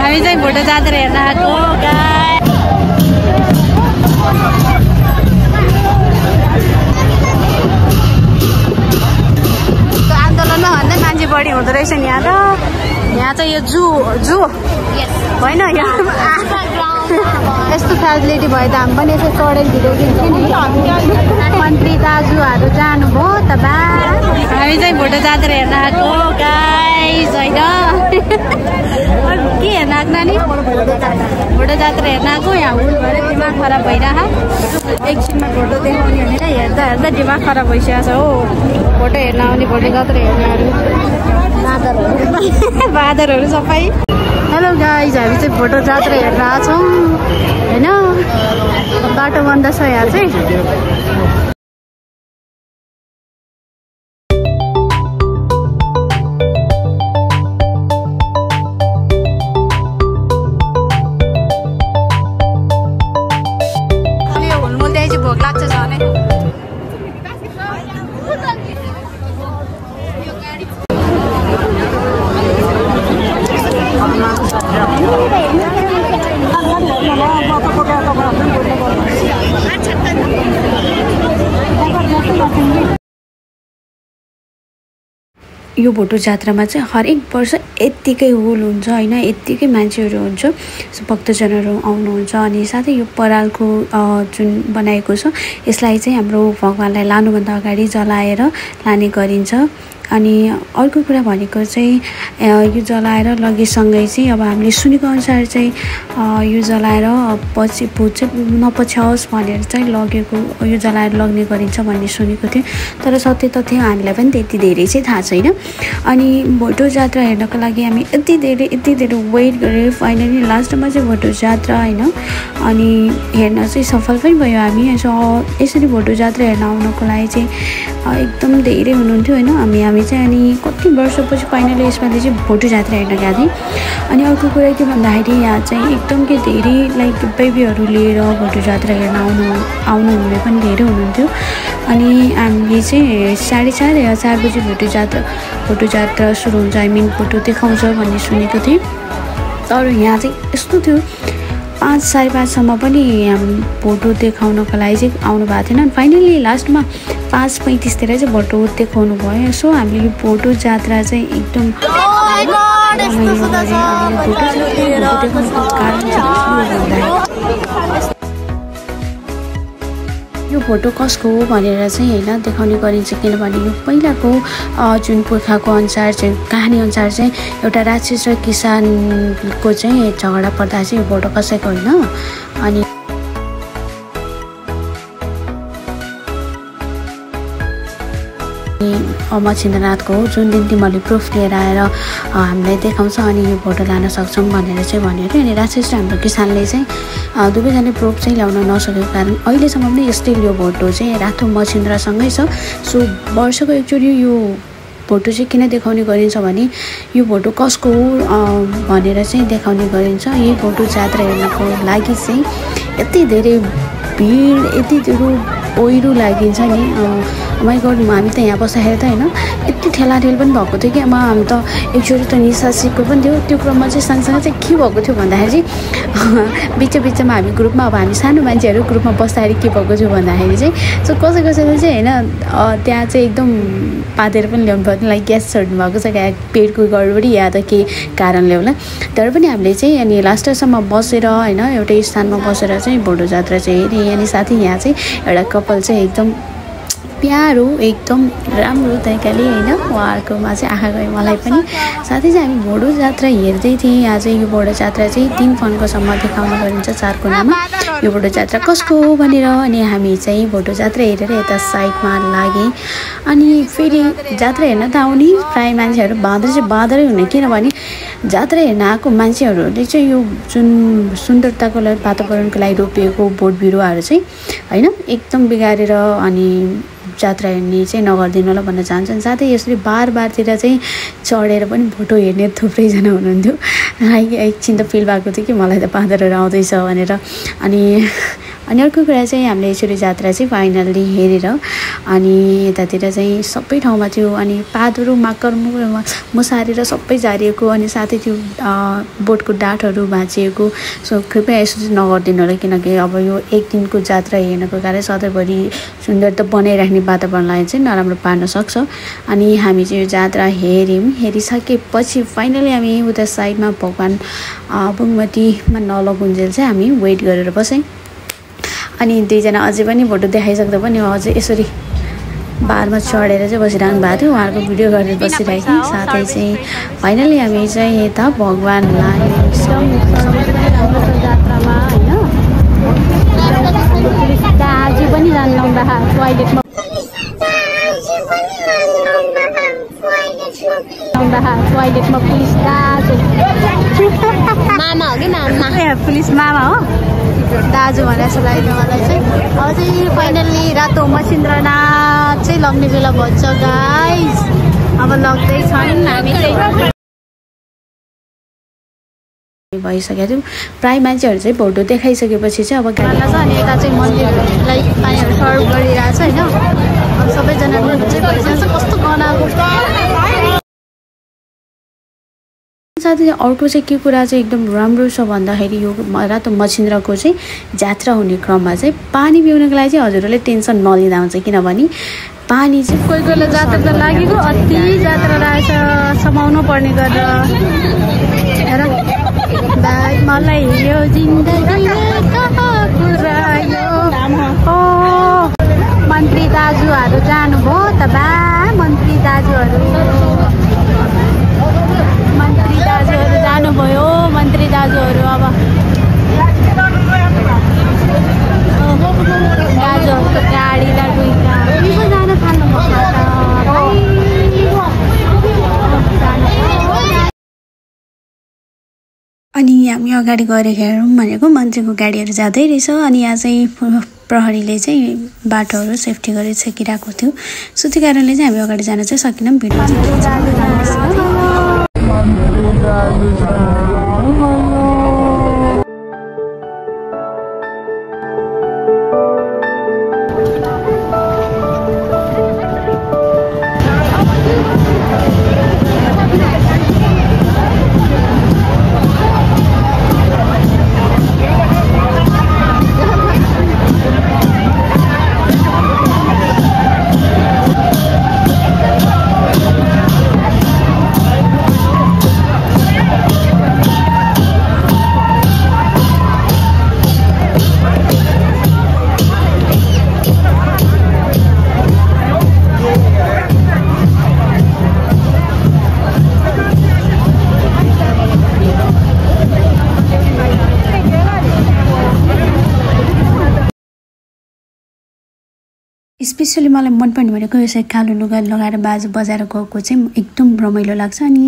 हामी चाहिँ भोटो जात्रा हेर्न आएको आन्दोलनमा भन्दै मान्छे बढी हुँदो रहेछ नि यहाँ त। यहाँ चाहिँ यो जू होइन यस्तो फेसिलिटी भयो त हामी पनि यसो चढेर भिडियो खिच्थ्यौँ नि। मन्त्री दाजुहरू जानुभयो त बा। हामी चाहिँ भोटो जात्रा हेर्न आएको गाइस होइन के हेर्न आएको नानी? भोटो जात्रा हेर्न आएको। यहाँ हुल भएर दिमाग खराब भइरह एकछिनमा भोटो देखाउने भनेर हेर्दा हेर्दा दिमाग खराब भइसकेको छ हो। भोटो हेर्न आउने भोटो जात्रा हेर्नेहरू बादरहरू सबै। हेलो गाइज हामी चाहिँ भोटो जात्रा हेर्न आएको छौँ होइन। बाटो बन्द छ यहाँ चाहिँ। यो भोटो जात्रामा चाहिँ हरेक वर्ष यत्तिकै हुल हुन्छ होइन। यत्तिकै मान्छेहरू हुन्छ, भक्तजनहरू आउनुहुन्छ। अनि साथै यो परालको जुन बनाएको छ यसलाई चाहिँ हाम्रो भगवानलाई लानुभन्दा अगाडि जलाएर लाने गरिन्छ। अनि अर्को कुरा भनेको चाहिँ यो जलाएर लगेसँगै चाहिँ अब हामीले सुनेको अनुसार चाहिँ यो जलाएर पछि भूत चाहिँ नपछ्याओस् भनेर चाहिँ लगेको यो जलाएर लग्ने गरिन्छ भन्ने सुनेको थियो। तर सत्य तथ्य हामीलाई पनि त्यति धेरै चाहिँ थाहा छैन। अनि भोटो जात्रा हेर्नको लागि हामी यति धेरै वेट गरेँ। फाइनली लास्टमा चाहिँ भोटो जात्रा होइन। अनि हेर्न चाहिँ सफल पनि भयो हामी। यसरी भोटो जात्रा हेर्न आउनको लागि चाहिँ एकदम धेरै हुनुहुन्थ्यो होइन। हामी चाहिँ अनि कति वर्षपछि फाइनली यसपालि चाहिँ भोटो जात्रा हेर्न गएको थियौँ। अनि अर्को कुरा के भन्दाखेरि यहाँ चाहिँ एकदम के धेरै लाइक बेबीहरू लिएर भोटो जात्रा हेर्न आउनुहुने पनि धेरै हुनुहुन्थ्यो। अनि हामीले चाहिँ 4:30 या 4 बजी भोटो जात्रा सुरु हुन्छ। भोटो देखाउँछ भन्ने सुनेको थिएँ। तर यहाँ चाहिँ यस्तो थियो 5 साढे 5सम्म पनि भोटो देखाउनको लागि चाहिँ आउनु भएको थिएन। फाइनली लास्टमा 5:35तिर चाहिँ भोटो देखाउनु भयो। सो हामीले यो भोटो जात्रा चाहिँ एकदम यो फोटो कसको हो भनेर चाहिँ होइन देखाउने गरिन्छ। किनभने यो पहिलाको जुन पुर्खाको अनुसार चाहिँ कहानी अनुसार चाहिँ एउटा राक्षस र किसानको चाहिँ झगडा पर्दा चाहिँ यो फोटो कसैको होइन। अनि मच्छिन्द्रनाथको हो। जुन दिन तिमीहरूले प्रुफ लिएर आएर हामीलाई देखाउँछ अनि यो भोटो लान सक्छौँ भनेर चाहिँ भन्यो अरे। अनि राक्षस र हाम्रो किसानले चाहिँ दुवैजनाले प्रुफ चाहिँ ल्याउन नसकेको कारण अहिलेसम्म पनि स्टिल यो भोटो चाहिँ रातो मच्छिन्द्रसँगै छ। सो वर्षको एकचोटि यो भोटो चाहिँ किन देखाउने गरिन्छ भने यो भोटो कसको हो भनेर चाहिँ देखाउने गरिन्छ। यही भोटो जात्रा हेर्नको लागि चाहिँ यति धेरै भिड यति धेरै ओहिरो लागिन्छ नि। माइ गड हामी त यहाँ बस्दाखेरि त होइन यति ठेलाठेल पनि भएको थियो कि हामी त एकचोटि त निसासिएको पनि थियो। त्यो क्रममा चाहिँ सँगसँगै चाहिँ के भएको थियो भन्दाखेरि चाहिँ बिचमा हामी ग्रुपमा अब हामी सानो मान्छेहरू ग्रुपमा बस्दाखेरि के भएको थियो भन्दाखेरि चाहिँ सो कसैले चाहिँ होइन त्यहाँ चाहिँ एकदम पादेर पनि ल्याउनु पर्दैन लाइक ग्यास छोड्नु भएको छ क्या पेटको गडबडी या त केही कारणले होला। तर पनि हामीले चाहिँ अनि लास्टसम्म बसेर होइन एउटै स्थानमा बसेर चाहिँ भोटो जात्रा चाहिँ हेरेँ। अनि साथै यहाँ चाहिँ एउटा कपाल चाहिँ एकदम प्यारो एकदम राम्रो तरिकाले होइन उहाँहरूकोमा चाहिँ आँखा गयो मलाई पनि। साथै चाहिँ हामी भोटो जात्रा हेर्दै थियौँ। यहाँ चाहिँ यो भोटो जात्रा चाहिँ 3 फन्कोसम्म देखाउने गरिन्छ 4 कुनामा यो भोटो जात्रा कसको हो भनेर। अनि हामी चाहिँ भोटो जात्रा हेरेर यता साइडमा लागेँ। अनि फेरि जात्रा हेर्न त आउने प्रायः मान्छेहरू बाँदरै हुने। किनभने जात्रा हेर्न आएको मान्छेहरूले चाहिँ यो जुन सुन्दरताको लागि वातावरणको लागि रोपिएको बोट बिरुवाहरू चाहिँ होइन एकदम बिगारेर अनि जात्रा हेर्ने चाहिँ नगरिदिनु होला भन्न चाहन्छन्। साथै यसरी बारतिर चाहिँ चढेर पनि फोटो हेर्ने थुप्रैजना हुनुहुन्थ्यो। एकछिन त फिल भएको थियो कि मलाई त बाँदरहरू आउँदैछ भनेर। अनि अनि अर्को कुरा चाहिँ हामीले यसरी जात्रा चाहिँ फाइनल्ली हेरेर अनि यतातिर चाहिँ सबै ठाउँमा थियो अनि पातहरू माकर मुसारेर सबै झारिएको अनि साथै त्यो बोटको डाँठहरू भाँचिएको। सो कृपया यसो चाहिँ नगरिदिनु होला किनकि अब यो एक दिनको जात्रा हेर्नको कारण सधैँभरि सुन्दरता बनाइराख्ने वातावरणलाई चाहिँ नराम्रो पार्न सक्छ। अनि हामी चाहिँ यो जात्रा हेरिसकेपछि फाइनली हामी उता साइडमा भगवान बुङमतीमा नलगुन्जेल चाहिँ हामी वेट गरेर बस्यौँ। अनि दुईजना अझै पनि फोटो देखाइसक्दा पनि अझै यसरी बारमा चढेर चाहिँ बसिरहनु भएको थियो, उहाँहरूको भिडियो गरेर बसिरहेको साथै चाहिँ फाइनली हामी चाहिँ यता भगवानलाई जात्रामा होइन दाजु पनि जानु लाउँदा टोइलेटमा पुलिस दाजु मामा हो कि मामा पुलिस मामा हो दाजु भनेर जस्तो लाग्यो मलाई चाहिँ। अब चाहिँ फाइनल्ली रातो मसिन्द्रनाथ चाहिँ लग्ने बेला भन्छ गाइस। अब लग्दैछन् हामी चाहिँ भइसकेको थियो। प्राय मान्छेहरू चाहिँ फोटो देखाइसकेपछि चाहिँ अब गाडी छ अनि यता चाहिँ मन्दिरलाई पानीहरू सर्भ गरिरहेको छ होइन। अब सबैजना चाहिँ भइसकेको छ कस्तो गनाएको। साथै अर्को चाहिँ के कुरा चाहिँ एकदम राम्रो छ भन्दाखेरि यो रातो मछिन्द्रको चाहिँ जात्रा हुने क्रममा चाहिँ पानी पिउनको लागि चाहिँ हजुरहरूले टेन्सन नलिँदा हुन्छ किनभने पानी चाहिँ कोही कोहीलाई जात्रा त लागेको अति जात्रा रहेछ समाउनु पर्ने गरेर हेर भाइ मलाई यो जिन्दगीले कहाँ पुर्यायो। ओ मन्त्री दाजुहरू जानुभयो त बा मन्त्री दाजुहरू जानुभयो मन्त्री दाजुहरू। अब दाजुहरूको गाडीलाई जान थाल्नु अनि हामी अगाडि गएर हेरौँ भनेको मान्छेको गाडीहरू जाँदै रहेछ अनि यहाँ चाहिँ प्रहरीले चाहिँ बाटोहरू सेफ्टी गरेर छेकिरहेको थियो। सो त्यो कारणले चाहिँ हामी अगाडि जान चाहिँ सकेनौँ। भिडियो स्पेसली मलाई मनपर्ने भनेको यसरी कालो लुगा लगाएर बाजा बजाएर गएको चाहिँ एकदम रमाइलो लाग्छ। अनि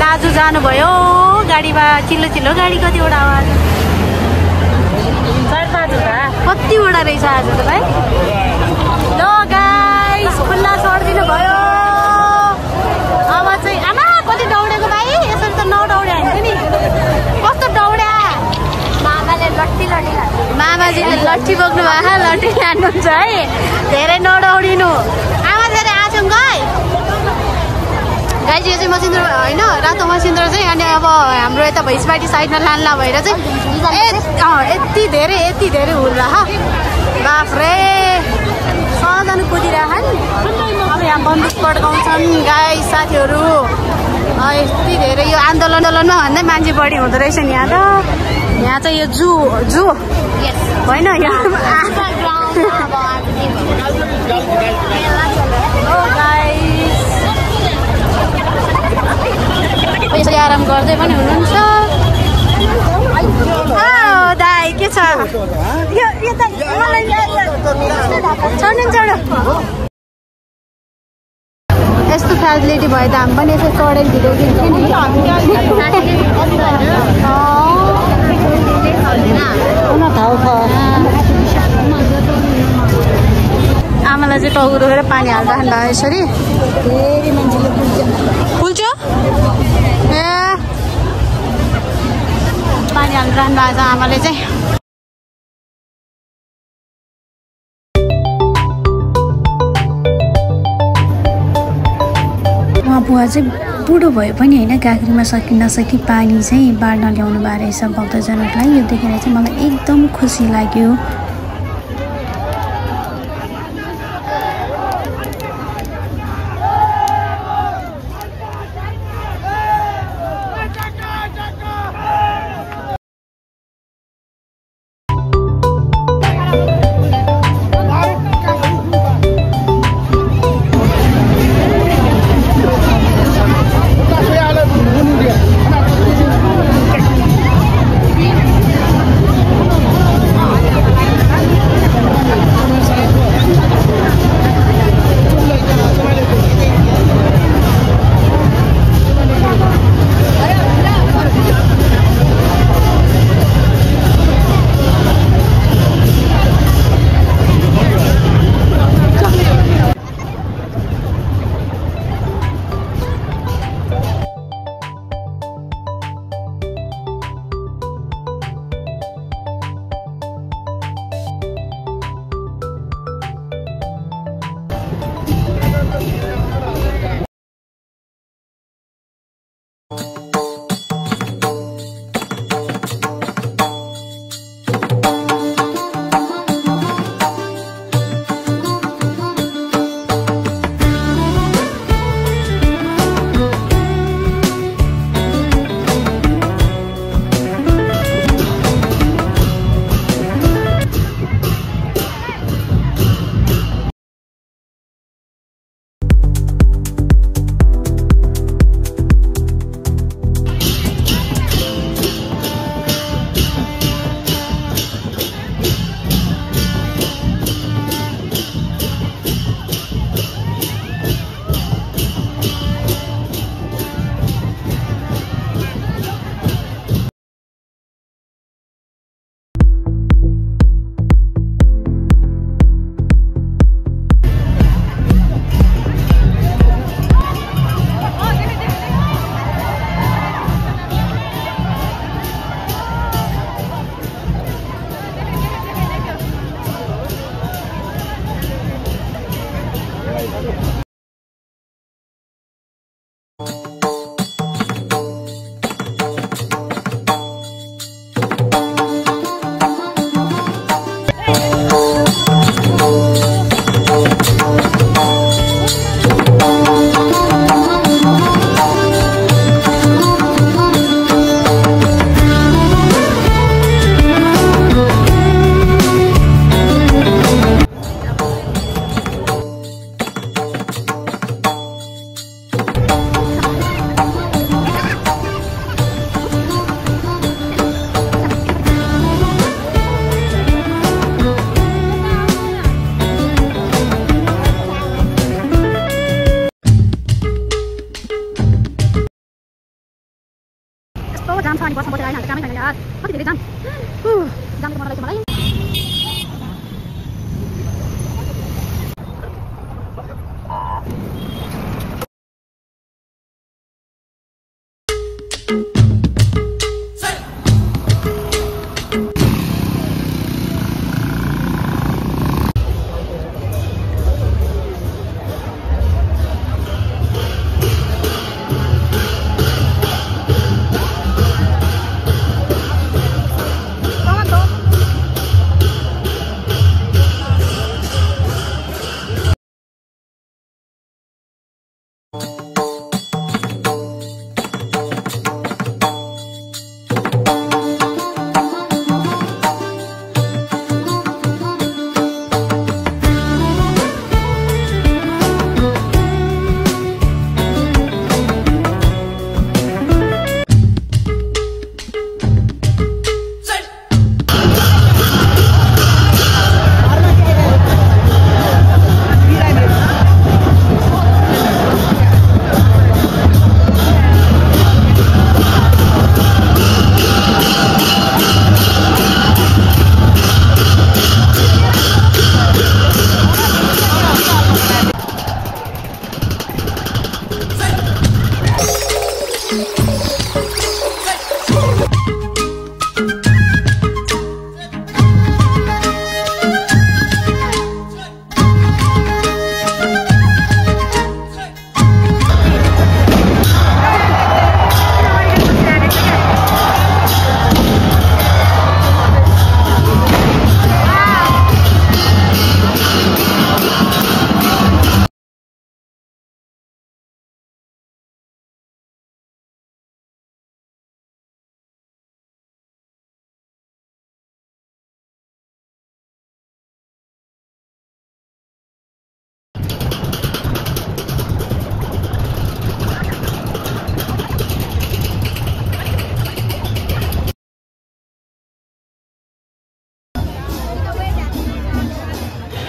दाजु जानुभयो गाडीमा चिल्लो चिल्लो गाडी कतिवटा आवाज कतिवटा रहेछ आज त भाइ। ल गाइस खुल्ला छोडिदिनु भयो। अब चाहिँ आमा कति दौडेको भाइ यसरी त नदौड्या हुन्छ नि कस्तो दौड्या। मामाजीले लट्ठी बोक्नु भएको लट्ठी हान्नुहुन्छ है धेरै नदौडिनु। आमा धेरै आछौँ गाई गाइज यो चाहिँ मसिन्द्र होइन रातो मसिन्द्र चाहिँ अनि अब हाम्रो यता भैँसबाटी साइडमा लान्ला भएर चाहिँ यति धेरै हुल्ला बाफ्रे सजना कुदिरहेछन्। अब यहाँ बन्दुक पड्काउँछन् गाई साथीहरू यति धेरै यो आन्दोलनमा भन्दै मान्छे बढी हुँदो रहेछ नि यहाँ त। यहाँ चाहिँ यो जू होइन यसरी आराम गर्दै पनि हुनुहुन्छ दाइ के छ यस्तो फ्यासिलिटी भयो त हामी पनि यसो चढेर भिडियो खिच्थ्यौँ नि आमालाई चाहिँ टाउको दुखेर पानी हाल्दा खाँदा यसरी फुल्छ ए पानी हालिरहँदा आज आमाले चाहिँ बुवा चाहिँ बुढो भए पनि होइन काँक्रीमा नसकी पानी चाहिँ बाँड्न ल्याउनु भएको रहेछ भक्तजनहरूलाई यो देखेर चाहिँ मलाई एकदम खुसी लाग्यो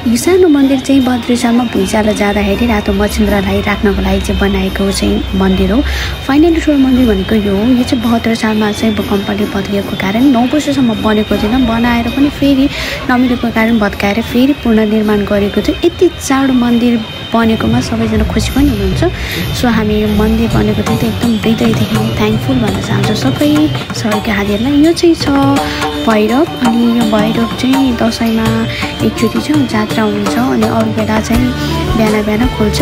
यो सानो मन्दिर चाहिँ बद्रीशालमा भुइँचालो जाँदाखेरि रातो मच्छिन्द्रलाई राख्नको लागि चाहिँ बनाएको चाहिँ मन्दिर हो। फाइनली ठुलो मन्दिर भनेको यो हो। यो चाहिँ 72 सालमा चाहिँ भूकम्पले भत्किएको कारण 9 वर्षसम्म बनेको थिएन, बनाएर पनि फेरि नमिलेको कारण भत्काएर फेरि पुनर्निर्माण गरेको थियो। यति चाँडो मन्दिर बनेकोमा सबैजना खुसी पनि हुनुहुन्छ। सो हामी यो मन्दिर बनेको थियो त एकदम हृदयदेखि थ्याङ्कफुल भन्न चाहन्छु सबै सहयोगीहरूलाई। यो चाहिँ छ भैरव, अनि यो भैरव चाहिँ दसैँमा एकचोटि चाहिँ जात्रा हुन्छ अनि अरू बेला चाहिँ बिहान बिहान खोल्छ।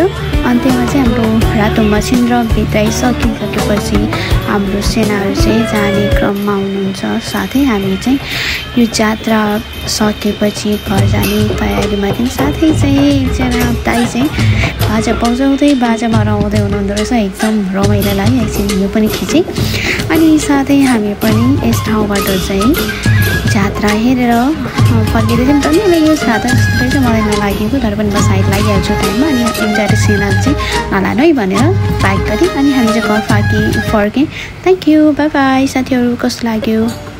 अन्त्यमा चाहिँ हाम्रो रातो मच्छिन्द्र बिताइसकेपछि हाम्रो सेनाहरू चाहिँ जाने क्रममा हुनुहुन्छ। साथै हामी चाहिँ यो जात्रा सकेपछि घर जाने तयारीमा थियौँ। साथै चाहिँ एकजना दाइ चाहिँ बाजा बजाउँदै बाजामा रमाउँदै हुनुहुँदो रहेछ, एकदम रमाइलो लाग्यो। एकछिन यो पनि खिचेँ। अनि साथै हामी पनि यस ठाउँबाट चाहिँ जात्रा हेरेर फर्किँदै थियौँ। डल्लै यो जात्रा जस्तो रहेछ मलाई नलागेको, तर पनि म साइड लागिहाल्छु टाइममा। अनि एकजना सेना चाहिँ नलानु है भनेर ब्याक गरेँ अनि हामी चाहिँ घर फर्केँ। थ्याङ्क यू, बाई बाई साथीहरू, कस्तो लाग्यो?